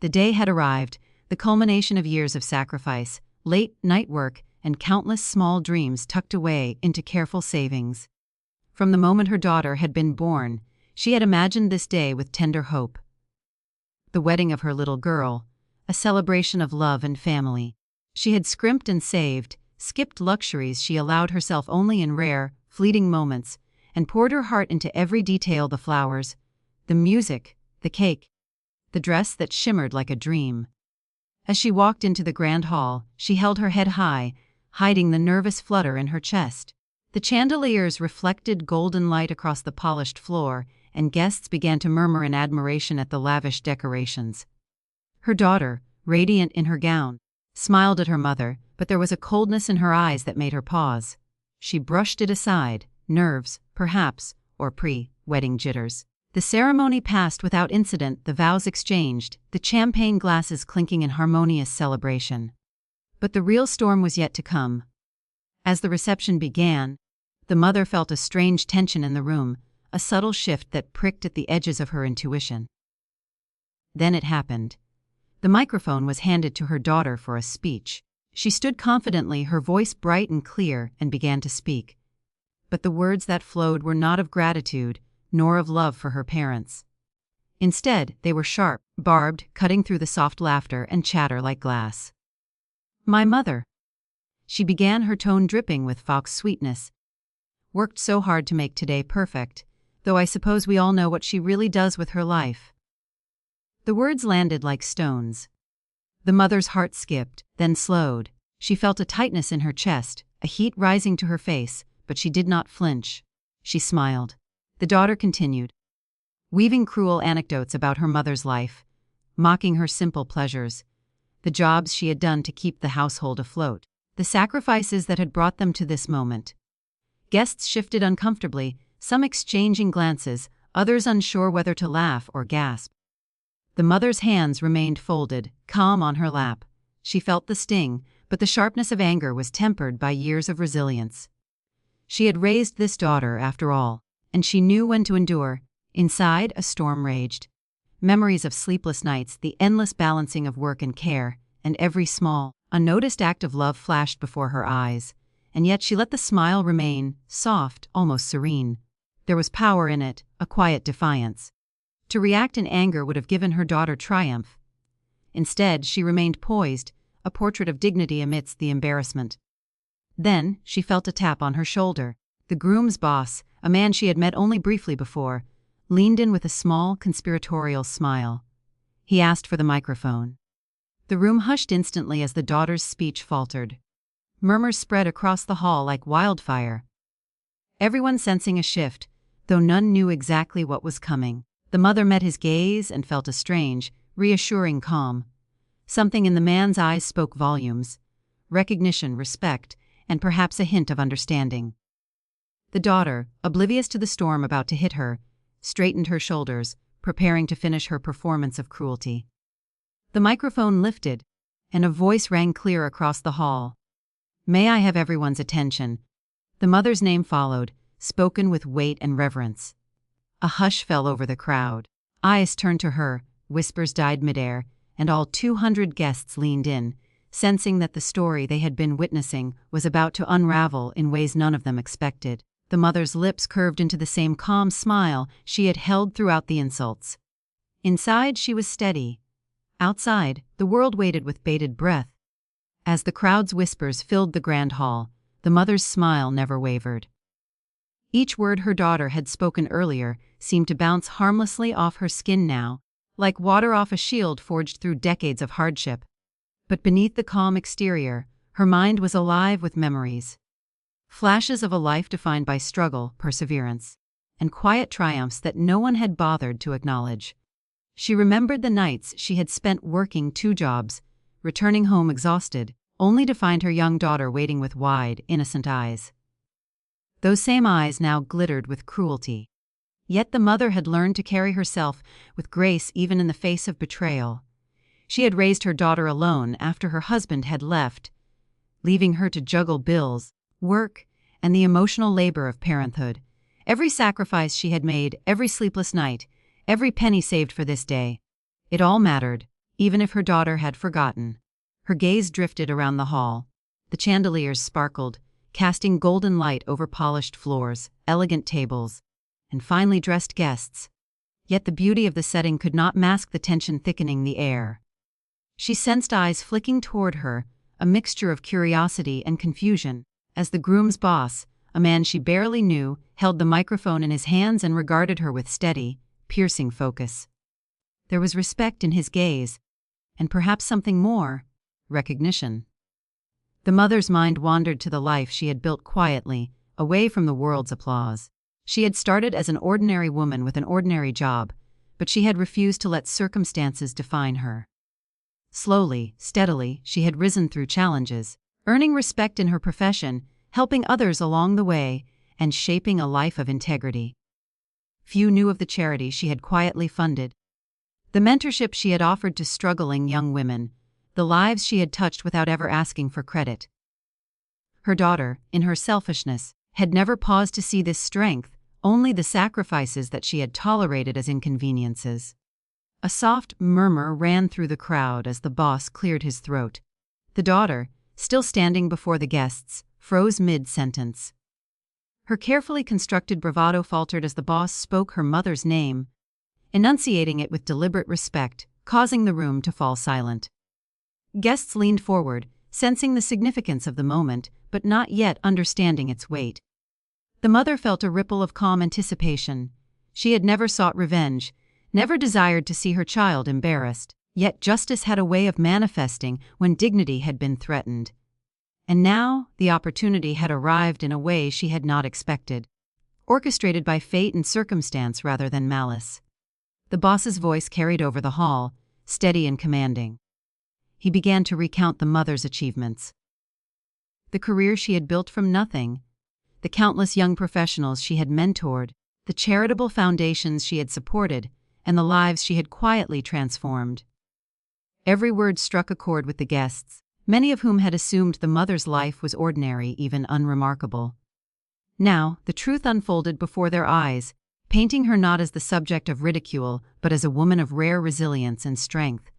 The day had arrived, the culmination of years of sacrifice, late night work, and countless small dreams tucked away into careful savings. From the moment her daughter had been born, she had imagined this day with tender hope. The wedding of her little girl, a celebration of love and family. She had scrimped and saved, skipped luxuries she allowed herself only in rare, fleeting moments, and poured her heart into every detail: the flowers, the music, the cake, the dress that shimmered like a dream. As she walked into the grand hall, she held her head high, hiding the nervous flutter in her chest. The chandeliers reflected golden light across the polished floor, and guests began to murmur in admiration at the lavish decorations. Her daughter, radiant in her gown, smiled at her mother, but there was a coldness in her eyes that made her pause. She brushed it aside, nerves, perhaps, or pre-wedding jitters. The ceremony passed without incident, the vows exchanged, the champagne glasses clinking in harmonious celebration. But the real storm was yet to come. As the reception began, the mother felt a strange tension in the room, a subtle shift that pricked at the edges of her intuition. Then it happened. The microphone was handed to her daughter for a speech. She stood confidently, her voice bright and clear, and began to speak. But the words that flowed were not of gratitude, nor of love for her parents. Instead, they were sharp, barbed, cutting through the soft laughter and chatter like glass. "My mother," she began, her tone dripping with fox sweetness, "worked so hard to make today perfect, though I suppose we all know what she really does with her life." The words landed like stones. The mother's heart skipped, then slowed. She felt a tightness in her chest, a heat rising to her face, but she did not flinch. She smiled. The daughter continued, weaving cruel anecdotes about her mother's life, mocking her simple pleasures, the jobs she had done to keep the household afloat, the sacrifices that had brought them to this moment. Guests shifted uncomfortably, some exchanging glances, others unsure whether to laugh or gasp. The mother's hands remained folded, calm on her lap. She felt the sting, but the sharpness of anger was tempered by years of resilience. She had raised this daughter, after all, and she knew when to endure. Inside, a storm raged. Memories of sleepless nights, the endless balancing of work and care, and every small, unnoticed act of love flashed before her eyes. And yet she let the smile remain, soft, almost serene. There was power in it, a quiet defiance. To react in anger would have given her daughter triumph. Instead, she remained poised, a portrait of dignity amidst the embarrassment. Then, she felt a tap on her shoulder. The groom's boss, a man she had met only briefly before, leaned in with a small, conspiratorial smile. He asked for the microphone. The room hushed instantly as the daughter's speech faltered. Murmurs spread across the hall like wildfire. Everyone sensing a shift, though none knew exactly what was coming. The mother met his gaze and felt a strange, reassuring calm. Something in the man's eyes spoke volumes. Recognition, respect, and perhaps a hint of understanding. The daughter, oblivious to the storm about to hit her, straightened her shoulders, preparing to finish her performance of cruelty. The microphone lifted, and a voice rang clear across the hall. "May I have everyone's attention?" The mother's name followed, spoken with weight and reverence. A hush fell over the crowd. Eyes turned to her, whispers died midair, and all 200 guests leaned in, sensing that the story they had been witnessing was about to unravel in ways none of them expected. The mother's lips curved into the same calm smile she had held throughout the insults. Inside, she was steady. Outside, the world waited with bated breath. As the crowd's whispers filled the grand hall, the mother's smile never wavered. Each word her daughter had spoken earlier seemed to bounce harmlessly off her skin now, like water off a shield forged through decades of hardship. But beneath the calm exterior, her mind was alive with memories. Flashes of a life defined by struggle, perseverance, and quiet triumphs that no one had bothered to acknowledge. She remembered the nights she had spent working 2 jobs, returning home exhausted, only to find her young daughter waiting with wide, innocent eyes. Those same eyes now glittered with cruelty. Yet the mother had learned to carry herself with grace even in the face of betrayal. She had raised her daughter alone after her husband had left, leaving her to juggle bills, work, and the emotional labor of parenthood. Every sacrifice she had made, every sleepless night, every penny saved for this day, it all mattered, even if her daughter had forgotten. Her gaze drifted around the hall. The chandeliers sparkled, casting golden light over polished floors, elegant tables, and finely dressed guests. Yet the beauty of the setting could not mask the tension thickening the air. She sensed eyes flicking toward her, a mixture of curiosity and confusion, as the groom's boss, a man she barely knew, held the microphone in his hands and regarded her with steady, piercing focus. There was respect in his gaze, and perhaps something more: recognition. The mother's mind wandered to the life she had built quietly, away from the world's applause. She had started as an ordinary woman with an ordinary job, but she had refused to let circumstances define her. Slowly, steadily, she had risen through challenges, earning respect in her profession, helping others along the way, and shaping a life of integrity. Few knew of the charity she had quietly funded, the mentorship she had offered to struggling young women, the lives she had touched without ever asking for credit. Her daughter, in her selfishness, had never paused to see this strength, only the sacrifices that she had tolerated as inconveniences. A soft murmur ran through the crowd as the boss cleared his throat. The daughter, still standing before the guests, froze mid-sentence. Her carefully constructed bravado faltered as the boss spoke her mother's name, enunciating it with deliberate respect, causing the room to fall silent. Guests leaned forward, sensing the significance of the moment, but not yet understanding its weight. The mother felt a ripple of calm anticipation. She had never sought revenge, never desired to see her child embarrassed, yet justice had a way of manifesting when dignity had been threatened. And now, the opportunity had arrived in a way she had not expected, orchestrated by fate and circumstance rather than malice. The boss's voice carried over the hall, steady and commanding. He began to recount the mother's achievements. The career she had built from nothing, the countless young professionals she had mentored, the charitable foundations she had supported, and the lives she had quietly transformed. Every word struck a chord with the guests, many of whom had assumed the mother's life was ordinary, even unremarkable. Now, the truth unfolded before their eyes, painting her not as the subject of ridicule, but as a woman of rare resilience and strength.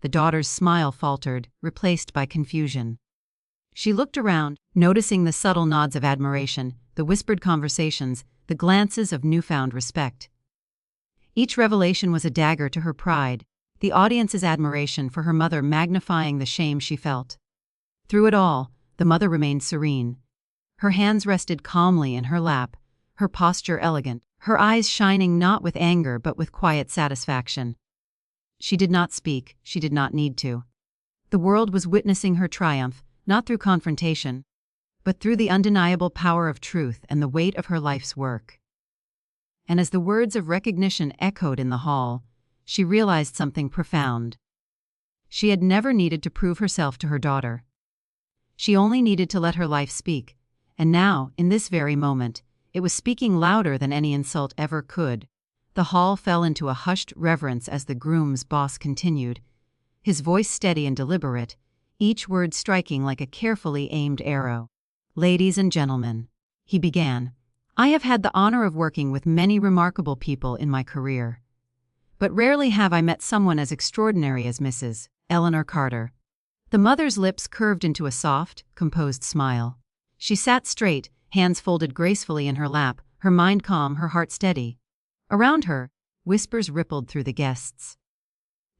The daughter's smile faltered, replaced by confusion. She looked around, noticing the subtle nods of admiration, the whispered conversations, the glances of newfound respect. Each revelation was a dagger to her pride, the audience's admiration for her mother magnifying the shame she felt. Through it all, the mother remained serene. Her hands rested calmly in her lap, her posture elegant, her eyes shining not with anger but with quiet satisfaction. She did not speak, she did not need to. The world was witnessing her triumph, not through confrontation, but through the undeniable power of truth and the weight of her life's work. And as the words of recognition echoed in the hall, she realized something profound. She had never needed to prove herself to her daughter. She only needed to let her life speak, and now, in this very moment, it was speaking louder than any insult ever could. The hall fell into a hushed reverence as the groom's boss continued, his voice steady and deliberate, each word striking like a carefully aimed arrow. "Ladies and gentlemen," he began, "I have had the honor of working with many remarkable people in my career. But rarely have I met someone as extraordinary as Mrs. Eleanor Carter." The mother's lips curved into a soft, composed smile. She sat straight, hands folded gracefully in her lap, her mind calm, her heart steady. Around her, whispers rippled through the guests.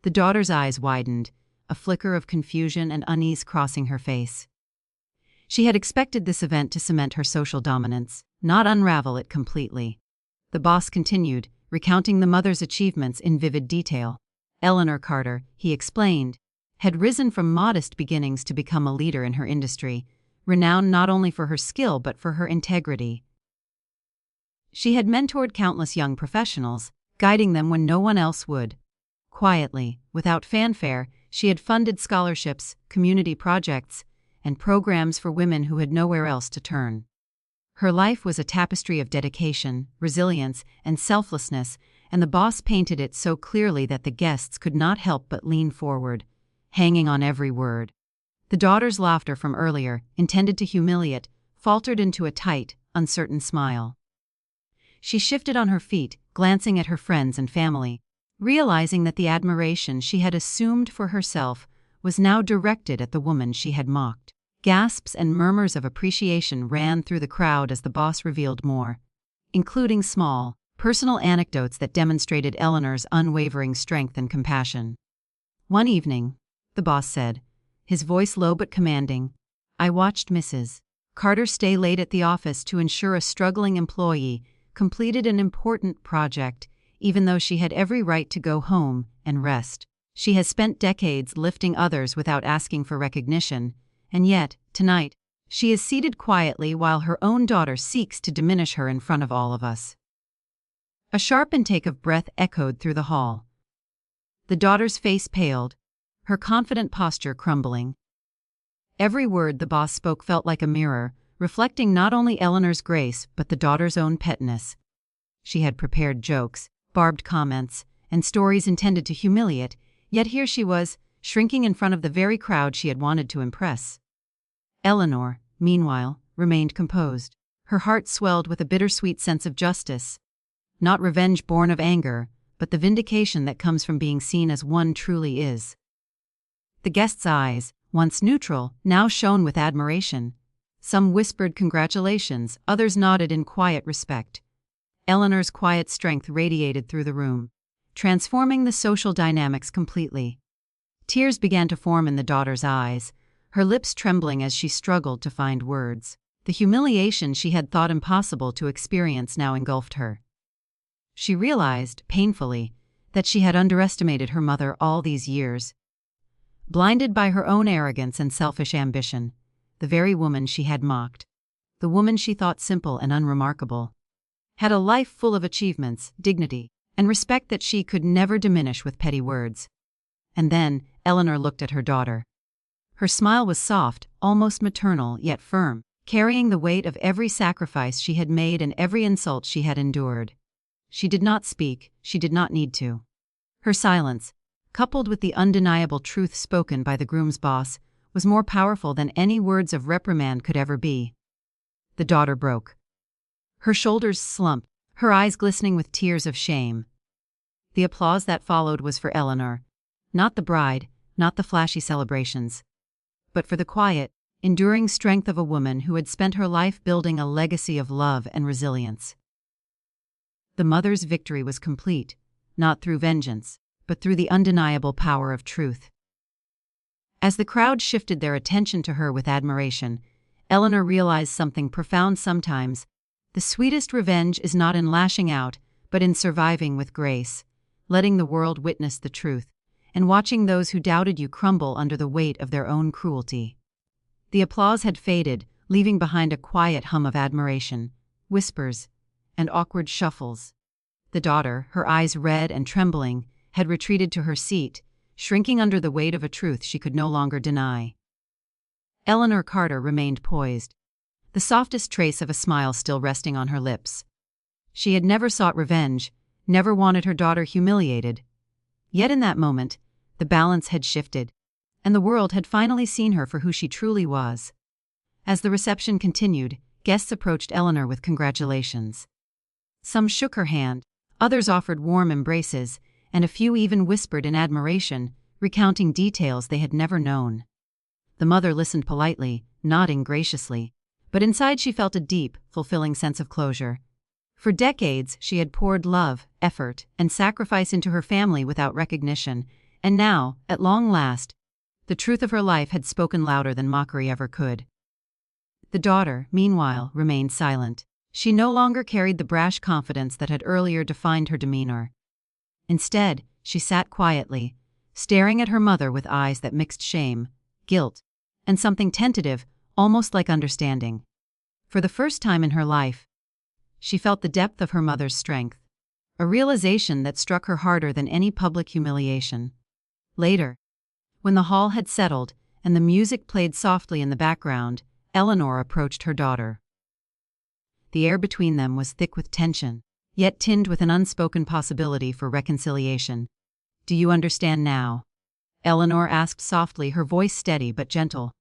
The daughter's eyes widened, a flicker of confusion and unease crossing her face. She had expected this event to cement her social dominance, not unravel it completely. The boss continued, recounting the mother's achievements in vivid detail. Eleanor Carter, he explained, had risen from modest beginnings to become a leader in her industry, renowned not only for her skill but for her integrity. She had mentored countless young professionals, guiding them when no one else would. Quietly, without fanfare, she had funded scholarships, community projects, and programs for women who had nowhere else to turn. Her life was a tapestry of dedication, resilience, and selflessness, and the boss painted it so clearly that the guests could not help but lean forward, hanging on every word. The daughter's laughter from earlier, intended to humiliate, faltered into a tight, uncertain smile. She shifted on her feet, glancing at her friends and family. realizing that the admiration she had assumed for herself was now directed at the woman she had mocked. Gasps and murmurs of appreciation ran through the crowd as the boss revealed more, including small, personal anecdotes that demonstrated Eleanor's unwavering strength and compassion. One evening, the boss said, his voice low but commanding, "I watched Mrs. Carter stay late at the office to ensure a struggling employee completed an important project, even though she had every right to go home and rest. She has spent decades lifting others without asking for recognition, and yet, tonight, she is seated quietly while her own daughter seeks to diminish her in front of all of us." A sharp intake of breath echoed through the hall. The daughter's face paled, her confident posture crumbling. Every word the boss spoke felt like a mirror, reflecting not only Eleanor's grace but the daughter's own petness. She had prepared jokes, barbed comments, and stories intended to humiliate, yet here she was, shrinking in front of the very crowd she had wanted to impress. Eleanor, meanwhile, remained composed. Her heart swelled with a bittersweet sense of justice. Not revenge born of anger, but the vindication that comes from being seen as one truly is. The guests' eyes, once neutral, now shone with admiration. Some whispered congratulations, others nodded in quiet respect. Eleanor's quiet strength radiated through the room, transforming the social dynamics completely. Tears began to form in the daughter's eyes, her lips trembling as she struggled to find words. The humiliation she had thought impossible to experience now engulfed her. She realized, painfully, that she had underestimated her mother all these years. Blinded by her own arrogance and selfish ambition, the very woman she had mocked, the woman she thought simple and unremarkable, had a life full of achievements, dignity, and respect that she could never diminish with petty words. And then, Eleanor looked at her daughter. Her smile was soft, almost maternal, yet firm, carrying the weight of every sacrifice she had made and every insult she had endured. She did not speak, she did not need to. Her silence, coupled with the undeniable truth spoken by the groom's boss, was more powerful than any words of reprimand could ever be. The daughter broke. Her shoulders slumped, her eyes glistening with tears of shame. The applause that followed was for Eleanor, not the bride, not the flashy celebrations, but for the quiet, enduring strength of a woman who had spent her life building a legacy of love and resilience. The mother's victory was complete, not through vengeance, but through the undeniable power of truth. As the crowd shifted their attention to her with admiration, Eleanor realized something profound. Sometimes, the sweetest revenge is not in lashing out, but in surviving with grace, letting the world witness the truth, and watching those who doubted you crumble under the weight of their own cruelty. The applause had faded, leaving behind a quiet hum of admiration, whispers, and awkward shuffles. The daughter, her eyes red and trembling, had retreated to her seat, shrinking under the weight of a truth she could no longer deny. Eleanor Carter remained poised, the softest trace of a smile still resting on her lips. She had never sought revenge, never wanted her daughter humiliated. Yet in that moment, the balance had shifted, and the world had finally seen her for who she truly was. As the reception continued, guests approached Eleanor with congratulations. Some shook her hand, others offered warm embraces, and a few even whispered in admiration, recounting details they had never known. The mother listened politely, nodding graciously, but inside she felt a deep, fulfilling sense of closure. For decades, she had poured love, effort, and sacrifice into her family without recognition, and now, at long last, the truth of her life had spoken louder than mockery ever could. The daughter, meanwhile, remained silent. She no longer carried the brash confidence that had earlier defined her demeanor. Instead, she sat quietly, staring at her mother with eyes that mixed shame, guilt, and something tentative, almost like understanding. For the first time in her life, she felt the depth of her mother's strength, a realization that struck her harder than any public humiliation. Later, when the hall had settled and the music played softly in the background, Eleanor approached her daughter. The air between them was thick with tension, yet tinged with an unspoken possibility for reconciliation. "Do you understand now?" Eleanor asked softly, her voice steady but gentle.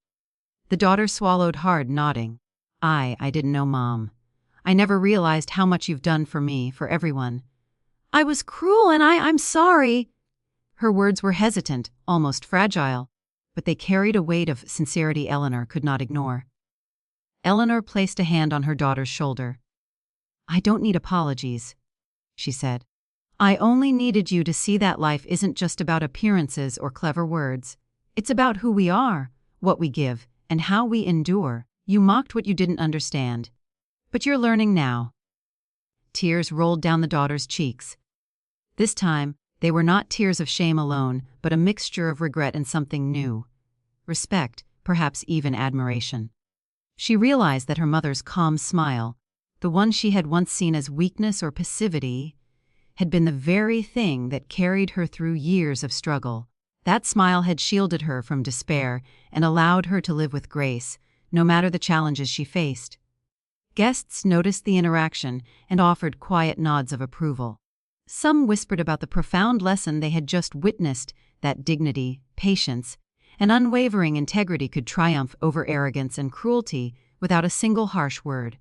The daughter swallowed hard, nodding. I didn't know, Mom. I never realized how much you've done for me, for everyone. I was cruel and I'm sorry." Her words were hesitant, almost fragile, but they carried a weight of sincerity Eleanor could not ignore. Eleanor placed a hand on her daughter's shoulder. "I don't need apologies," she said. "I only needed you to see that life isn't just about appearances or clever words. It's about who we are, what we give, and how we endure. You mocked what you didn't understand. But you're learning now." Tears rolled down the daughter's cheeks. This time, they were not tears of shame alone, but a mixture of regret and something new. Respect, perhaps even admiration. She realized that her mother's calm smile, the one she had once seen as weakness or passivity, had been the very thing that carried her through years of struggle. That smile had shielded her from despair and allowed her to live with grace, no matter the challenges she faced. Guests noticed the interaction and offered quiet nods of approval. Some whispered about the profound lesson they had just witnessed, that dignity, patience, and unwavering integrity could triumph over arrogance and cruelty without a single harsh word.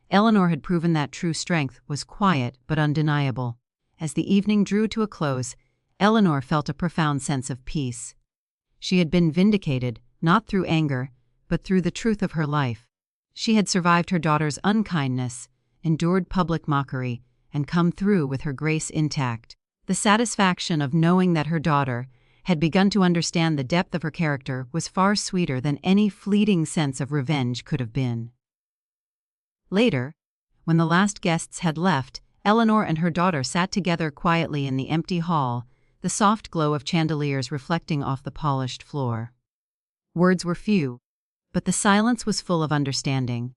Eleanor had proven that true strength was quiet but undeniable. As the evening drew to a close, Eleanor felt a profound sense of peace. She had been vindicated, not through anger, but through the truth of her life. She had survived her daughter's unkindness, endured public mockery, and come through with her grace intact. The satisfaction of knowing that her daughter had begun to understand the depth of her character was far sweeter than any fleeting sense of revenge could have been. Later, when the last guests had left, Eleanor and her daughter sat together quietly in the empty hall, the soft glow of chandeliers reflecting off the polished floor. Words were few, but the silence was full of understanding.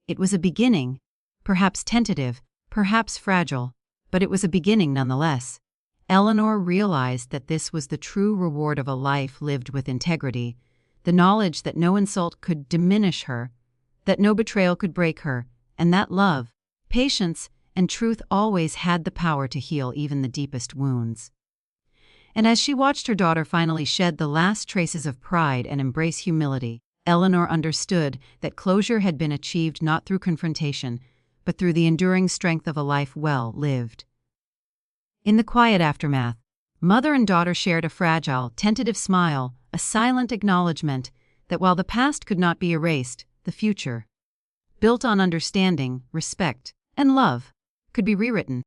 It was a beginning, perhaps tentative, perhaps fragile, but it was a beginning nonetheless. Eleanor realized that this was the true reward of a life lived with integrity, the knowledge that no insult could diminish her, that no betrayal could break her, and that love, patience, and truth always had the power to heal even the deepest wounds. And as she watched her daughter finally shed the last traces of pride and embrace humility, Eleanor understood that closure had been achieved not through confrontation, but through the enduring strength of a life well lived. In the quiet aftermath, mother and daughter shared a fragile, tentative smile, a silent acknowledgement that while the past could not be erased, the future, built on understanding, respect, and love, could be rewritten.